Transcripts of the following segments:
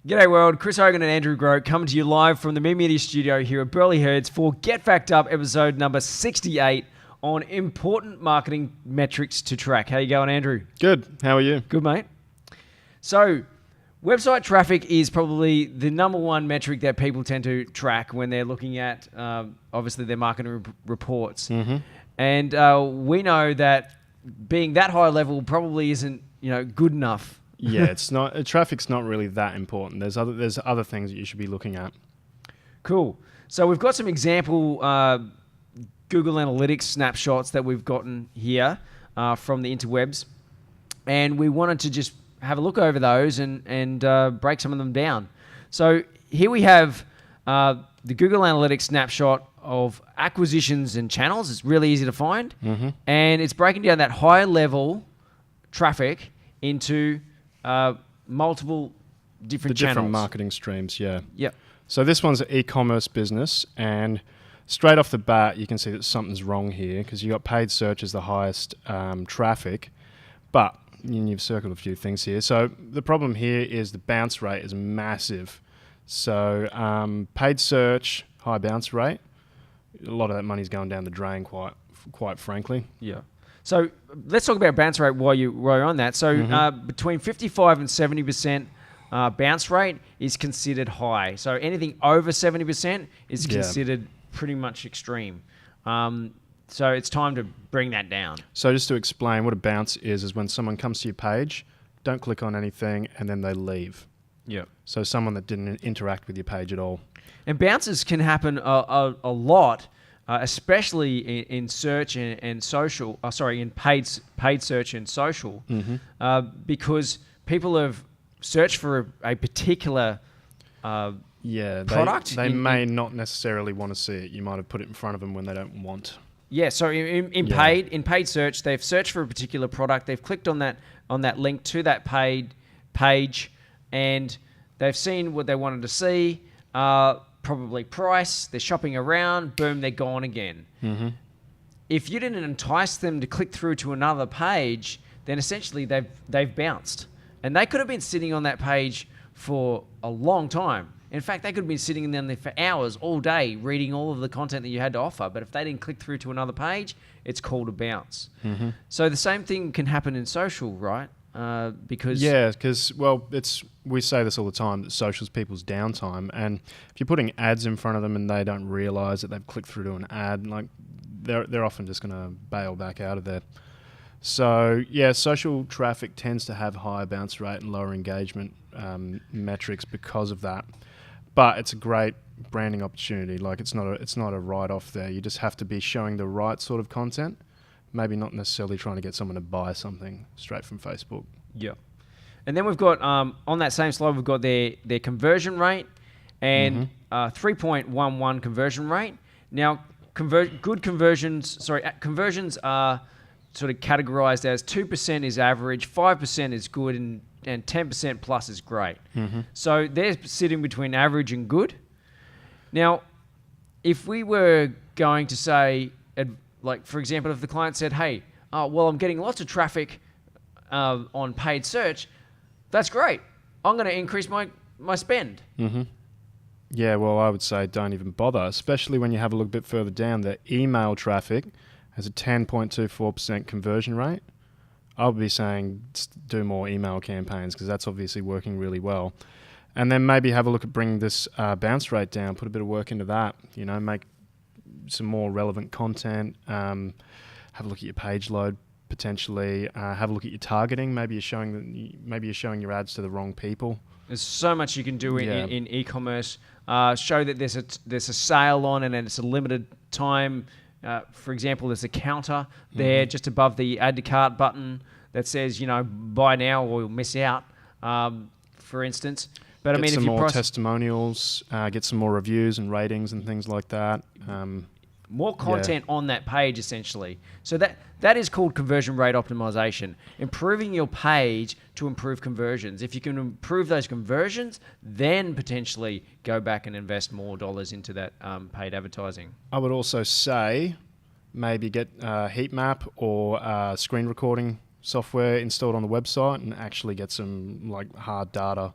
G'day world, Chris Hogan and Andrew Grote coming to you live from the Me Media studio here at Burleigh Herds for Get Fact Up episode number 68 on important marketing metrics to track. How you going, Andrew? Good. How are you? Good, mate. So, website traffic is probably the number one metric that people tend to track when they're looking at, obviously, their marketing reports. Mm-hmm. And we know that being that high level probably isn't, good enough. Yeah, it's not. Traffic's not really that important. There's other things that you should be looking at. Cool. So we've got some example Google Analytics snapshots that we've gotten here from the interwebs, and we wanted to just have a look over those and break some of them down. So here we have the Google Analytics snapshot of acquisitions and channels. It's really easy to find, and it's breaking down that high level traffic into multiple different channels. Different marketing streams, yeah. Yep. So this one's an e-commerce business, and straight off the bat, you can see that something's wrong here because you got paid search as the highest traffic, but you've circled a few things here. So the problem here is the bounce rate is massive. So paid search, high bounce rate, a lot of that money's going down the drain, quite frankly. Yeah. So let's talk about bounce rate while you're on that. So between 55 and 70% bounce rate is considered high. So anything over 70% is considered pretty much extreme. So it's time to bring that down. So just to explain, what a bounce is when someone comes to your page, don't click on anything, and then they leave. Yeah. So someone that didn't interact with your page at all. And bounces can happen a lot. Especially in search and social, in paid search and social, because people have searched for a particular product. They may not necessarily want to see it. You might have put it in front of them when they don't want. Yeah, so in paid search, they've searched for a particular product. They've clicked on that link to that page, and they've seen what they wanted to see. Probably price, they're shopping around, boom, they're gone again. If you didn't entice them to click through to another page, then essentially they've bounced. And they could have been sitting on that page for a long time. In fact, they could have been sitting in there for hours, all day, reading all of the content that you had to offer. But if they didn't click through to another page, it's called a bounce. So the same thing can happen in social, right? Because we say this all the time, that social's people's downtime, and if you're putting ads in front of them and they don't realize that they've clicked through to an ad, like they're often just going to bail back out of there. So yeah, social traffic tends to have higher bounce rate and lower engagement metrics because of that, but it's a great branding opportunity. Like it's not a write-off there. You just have to be showing the right sort of content. Maybe not necessarily trying to get someone to buy something straight from Facebook. Yeah. And then we've got, on that same slide, we've got their conversion rate and 3.11 conversion rate. Now, conversions are sort of categorized as 2% is average, 5% is good, and 10% plus is great. So they're sitting between average and good. Now, if we were going to say, like, for example, if the client said, hey, I'm getting lots of traffic on paid search, that's great. I'm going to increase my spend. Yeah, well, I would say don't even bother, especially when you have a look a bit further down. The email traffic has a 10.24% conversion rate. I would be saying do more email campaigns because that's obviously working really well. And then maybe have a look at bringing this bounce rate down, put a bit of work into that, make some more relevant content, have a look at your page load potentially, have a look at your targeting. Maybe you're showing your ads to the wrong people. There's so much you can do in e-commerce. Show that there's a sale on and it's a limited time. For example, there's a counter there just above the add to cart button that says, buy now or you'll miss out, for instance. But get some more testimonials, get some more reviews and ratings and things like that. More content on that page, essentially. So that is called conversion rate optimization. Improving your page to improve conversions. If you can improve those conversions, then potentially go back and invest more dollars into that paid advertising. I would also say maybe get a heat map or screen recording software installed on the website and actually get some hard data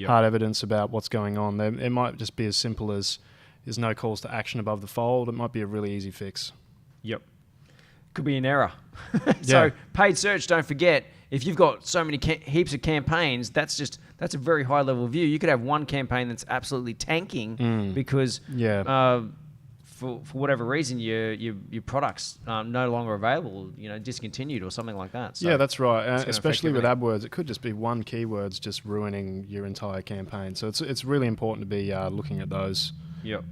hard evidence about what's going on. It might just be as simple as there's no calls to action above the fold. It might be a really easy fix. Yep. Could be an error. So paid search, don't forget, if you've got so many heaps of campaigns, that's a very high level view. You could have one campaign that's absolutely tanking because for whatever reason your product's no longer available, discontinued or something like that. So yeah, that's right. Especially with AdWords, it could just be one keyword's just ruining your entire campaign. So it's really important to be looking at those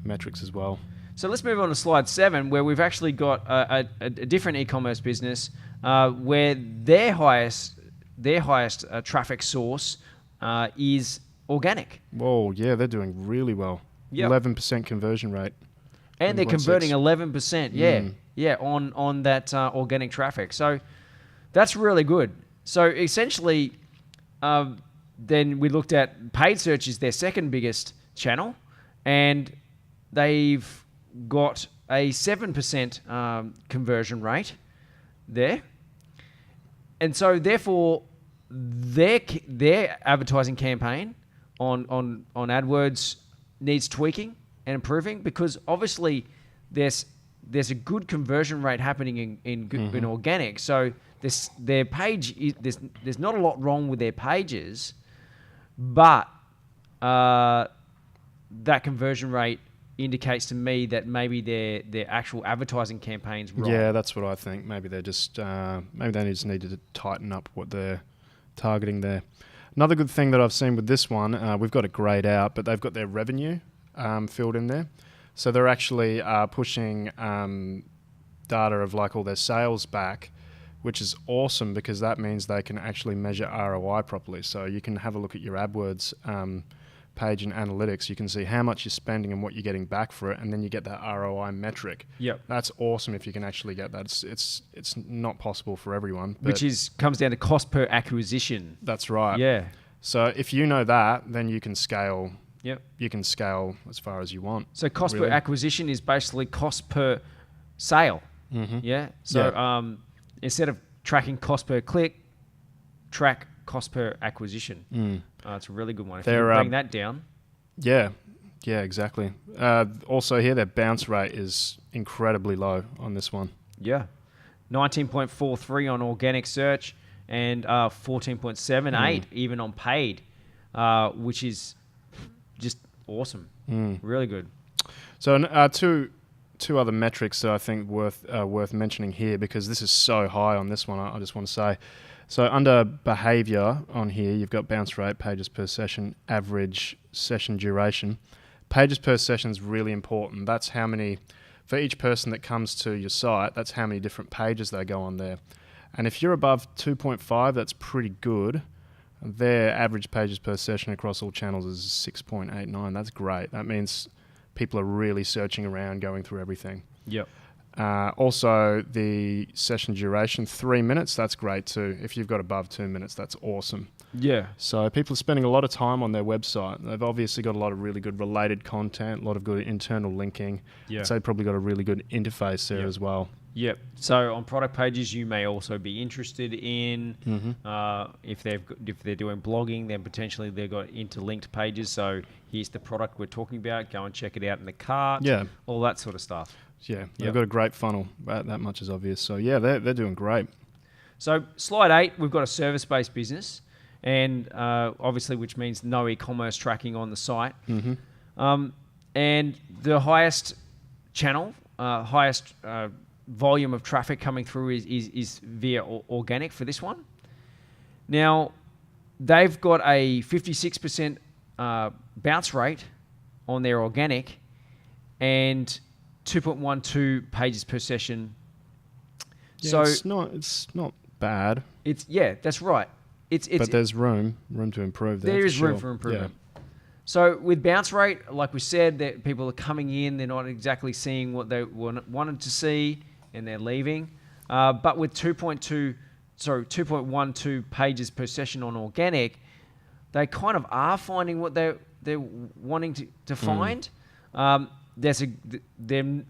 metrics as well. So let's move on to slide 7, where we've actually got a different e-commerce business where their highest traffic source is organic. Whoa, yeah, they're doing really well. 11% conversion rate. And they're converting 11%, on that organic traffic. So that's really good. So essentially, then we looked at paid search is their second biggest channel, and they've got a 7% conversion rate there. And so therefore, their advertising campaign on AdWords needs tweaking and improving, because obviously there's a good conversion rate happening in organic. So their page there's not a lot wrong with their pages, but that conversion rate indicates to me that maybe their actual advertising campaign's wrong. Yeah, that's what I think. Maybe they're just maybe they just need to tighten up what they're targeting there. Another good thing that I've seen with this one, we've got it grayed out, but they've got their revenue filled in there. So they're actually pushing data of like all their sales back, which is awesome because that means they can actually measure ROI properly. So you can have a look at your AdWords page in analytics. You can see how much you're spending and what you're getting back for it, and then you get that ROI metric. Yep. That's awesome if you can actually get that. It's not possible for everyone. Which comes down to cost per acquisition. That's right. Yeah. So if you know that, then you can scale. Yep. You can scale as far as you want. So cost per acquisition is basically cost per sale. Mm-hmm. Yeah. So instead of tracking cost per click, track cost per acquisition. It's a really good one. If you bring that down. Yeah, exactly. Also here, their bounce rate is incredibly low on this one. Yeah. 19.43 on organic search and 14.78 even on paid, which is just awesome. Really good. So two other metrics that I think worth mentioning here, because this is so high on this one, I just want to say. So under behavior on here, you've got bounce rate, pages per session, average session duration. Pages per session is really important. That's how many, for each person that comes to your site, that's how many different pages they go on there. And if you're above 2.5, that's pretty good. Their average pages per session across all channels is 6.89. That's great. That means people are really searching around, going through everything. Yep. Also, the session duration, 3 minutes, that's great too. If you've got above 2 minutes, that's awesome. Yeah. So people are spending a lot of time on their website. They've obviously got a lot of really good related content, a lot of good internal linking. Yeah. So they've probably got a really good interface there as well. Yep. So on product pages, you may also be interested in if they're doing blogging, then potentially they've got interlinked pages. So here's the product we're talking about. Go and check it out in the cart. Yeah. All that sort of stuff. Yeah. They've got a great funnel. That much is obvious. So yeah, they're doing great. So slide 8, we've got a service-based business, and obviously, which means no e-commerce tracking on the site. And the highest channel, highest volume of traffic coming through is via organic for this one. Now, they've got a 56% bounce rate on their organic and 2.12 pages per session. Yeah, so it's not bad. That's right. But there's room to improve there. There is room for improvement. Yeah. So with bounce rate, like we said, that people are coming in, they're not exactly seeing what they wanted to see, and they're leaving. But with 2.12 pages per session on organic, they kind of are finding what they're wanting to find. They're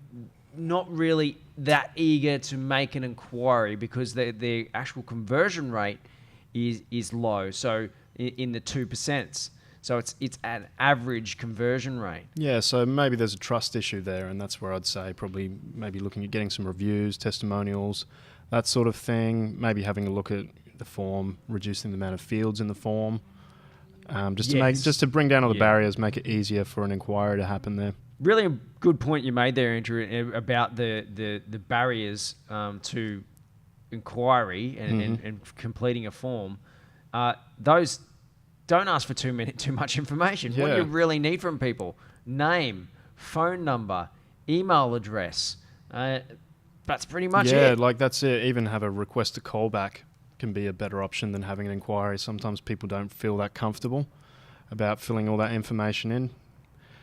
not really that eager to make an inquiry because the actual conversion rate is low, so in the 2%. So it's an average conversion rate. Yeah, so maybe there's a trust issue there, and that's where I'd say probably maybe looking at getting some reviews, testimonials, that sort of thing. Maybe having a look at the form, reducing the amount of fields in the form, just to bring down all the barriers, make it easier for an inquiry to happen there. Really a good point you made there, Andrew, about the barriers to inquiry and completing a form. Those don't ask for too much information. What you really need from people: name, phone number, email address. That's pretty much it. Yeah, like that's it. Even have a request to callback can be a better option than having an inquiry. Sometimes people don't feel that comfortable about filling all that information in.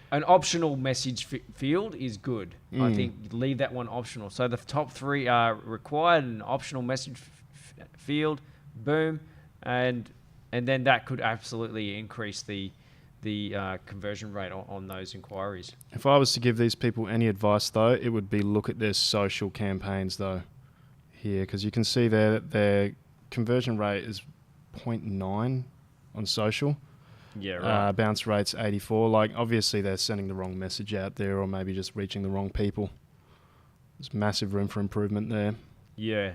An optional message field is good. I think leave that one optional. So the top 3 are required, an optional message field, boom, and then that could absolutely increase the conversion rate on those inquiries. If I was to give these people any advice, though, it would be look at their social campaigns, though, here, because you can see their conversion rate is 0.9 on social. Yeah, right. Bounce rate's 84. Like, obviously, they're sending the wrong message out there, or maybe just reaching the wrong people. There's massive room for improvement there. Yeah.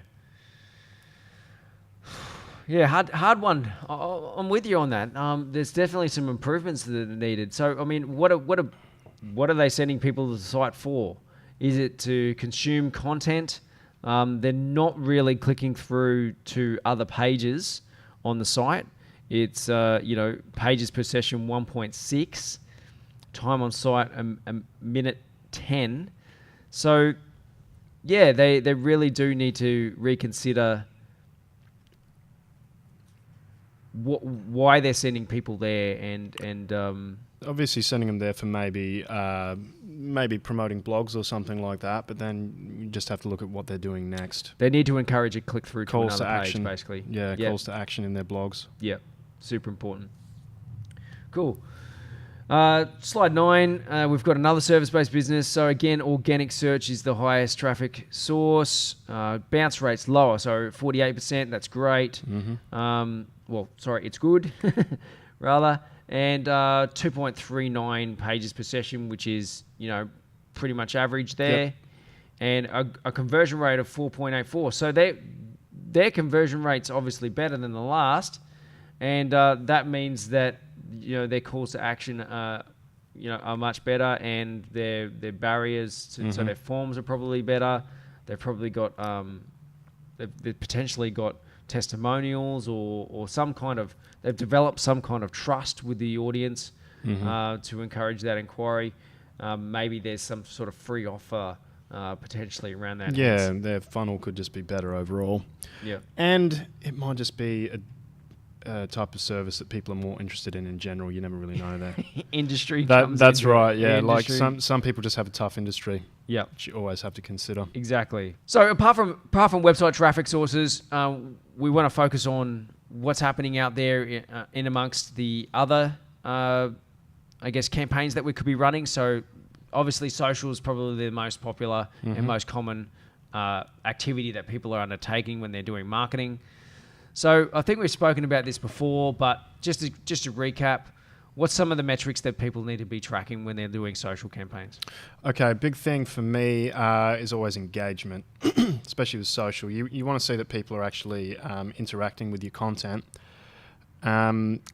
Yeah, hard one. I'm with you on that. There's definitely some improvements that are needed. So, I mean, what are they sending people to the site for? Is it to consume content? They're not really clicking through to other pages on the site. It's pages per session 1.6, time on site a minute 10. So, yeah, they really do need to reconsider why they're sending people there, and obviously sending them there for maybe promoting blogs or something like that. But then you just have to look at what they're doing next. They need to encourage a click through to Calls another to page, action. basically. Yeah, calls to action in their blogs. Yeah, super important. Cool. Slide 9, we've got another service-based business. So again, organic search is the highest traffic source. Bounce rate's lower, so 48%. That's great. It's good, rather. And 2.39 pages per session, which is pretty much average there. Yep. And a conversion rate of 4.84. So their conversion rate's obviously better than the last, and that means that their calls to action are much better, and their barriers so their forms are probably better. They've probably got they've potentially got testimonials or some kind of, they've developed some kind of trust with the audience to encourage that inquiry. Maybe there's some sort of free offer potentially around that. Yeah, their funnel could just be better overall. Yeah, and it might just be a type of service that people are more interested in general. You never really know that. Industry. That's right. Yeah, like some people just have a tough industry. Yeah, which you always have to consider. Exactly. So apart from website traffic sources, we want to focus on what's happening out there in amongst the other, campaigns that we could be running. So obviously, social is probably the most popular and most common activity that people are undertaking when they're doing marketing. So I think we've spoken about this before, but just to recap, what's some of the metrics that people need to be tracking when they're doing social campaigns? Okay, big thing for me is always engagement, especially with social. You want to see that people are actually interacting with your content.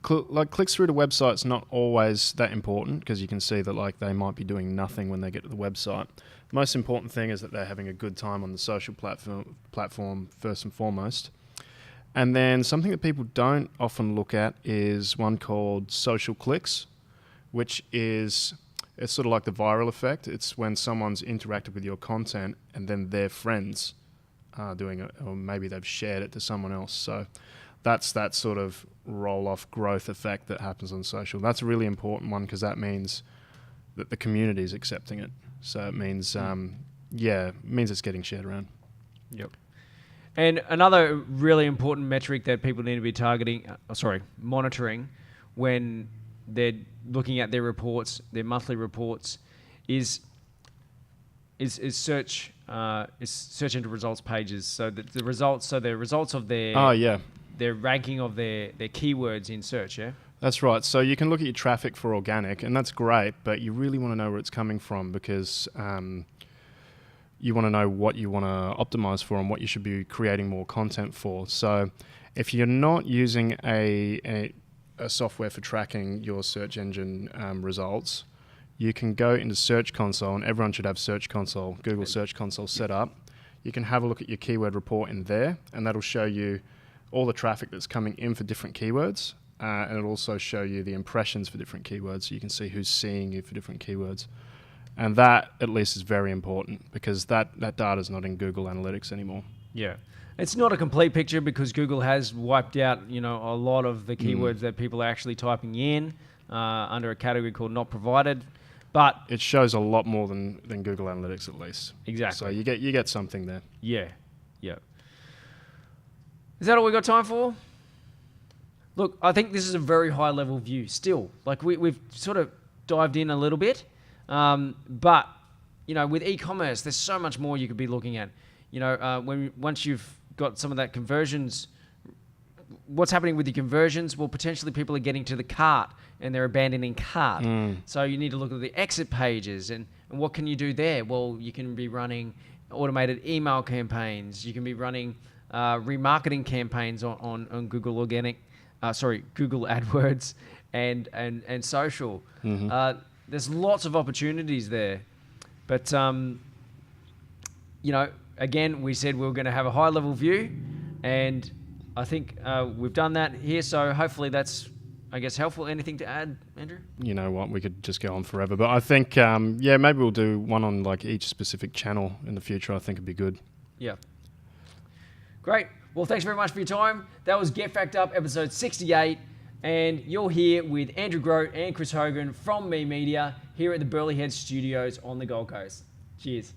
Clicks through to websites not always that important, because you can see that they might be doing nothing when they get to the website. The most important thing is that they're having a good time on the social platform first and foremost. And then something that people don't often look at is one called social clicks, which it's sort of like the viral effect. It's when someone's interacted with your content and then their friends are doing it, or maybe they've shared it to someone else. So that's that sort of roll-off growth effect that happens on social. That's a really important one, because that means that the community is accepting it. So it means, means it's getting shared around. Yep. And another really important metric that people need to be monitoring when they're looking at their reports, their monthly reports, is search into results pages. So the results of their their ranking of their keywords in search. Yeah. That's right. So you can look at your traffic for organic, and that's great, but you really want to know where it's coming from, because you want to know what you want to optimize for and what you should be creating more content for. So if you're not using a software for tracking your search engine results, you can go into Search Console, and everyone should have Search Console, Google Search Console set up. You can have a look at your keyword report in there, and that'll show you all the traffic that's coming in for different keywords, and it'll also show you the impressions for different keywords, so you can see who's seeing you for different keywords. And that, at least, is very important, because that data is not in Google Analytics anymore. Yeah. It's not a complete picture, because Google has wiped out, a lot of the keywords that people are actually typing in under a category called not provided. But it shows a lot more than Google Analytics, at least. Exactly. So you get something there. Yeah. Is that all we got time for? Look, I think this is a very high level view still. Like we've sort of dived in a little bit. But, with e-commerce, there's so much more you could be looking at. Once you've got some of that conversions, what's happening with the conversions? Well, potentially people are getting to the cart and they're abandoning cart. So you need to look at the exit pages and what can you do there? Well, you can be running automated email campaigns. You can be running remarketing campaigns on Google Google AdWords and social. There's lots of opportunities there. But, again, we said we were going to have a high-level view, and I think we've done that here. So hopefully that's, helpful. Anything to add, Andrew? You know what? We could just go on forever. But I think, maybe we'll do one on each specific channel in the future. I think it'd be good. Yeah. Great. Well, thanks very much for your time. That was Get Fact Up, episode 68. And you're here with Andrew Grote and Chris Hogan from Me Media here at the Burleigh Head Studios on the Gold Coast. Cheers.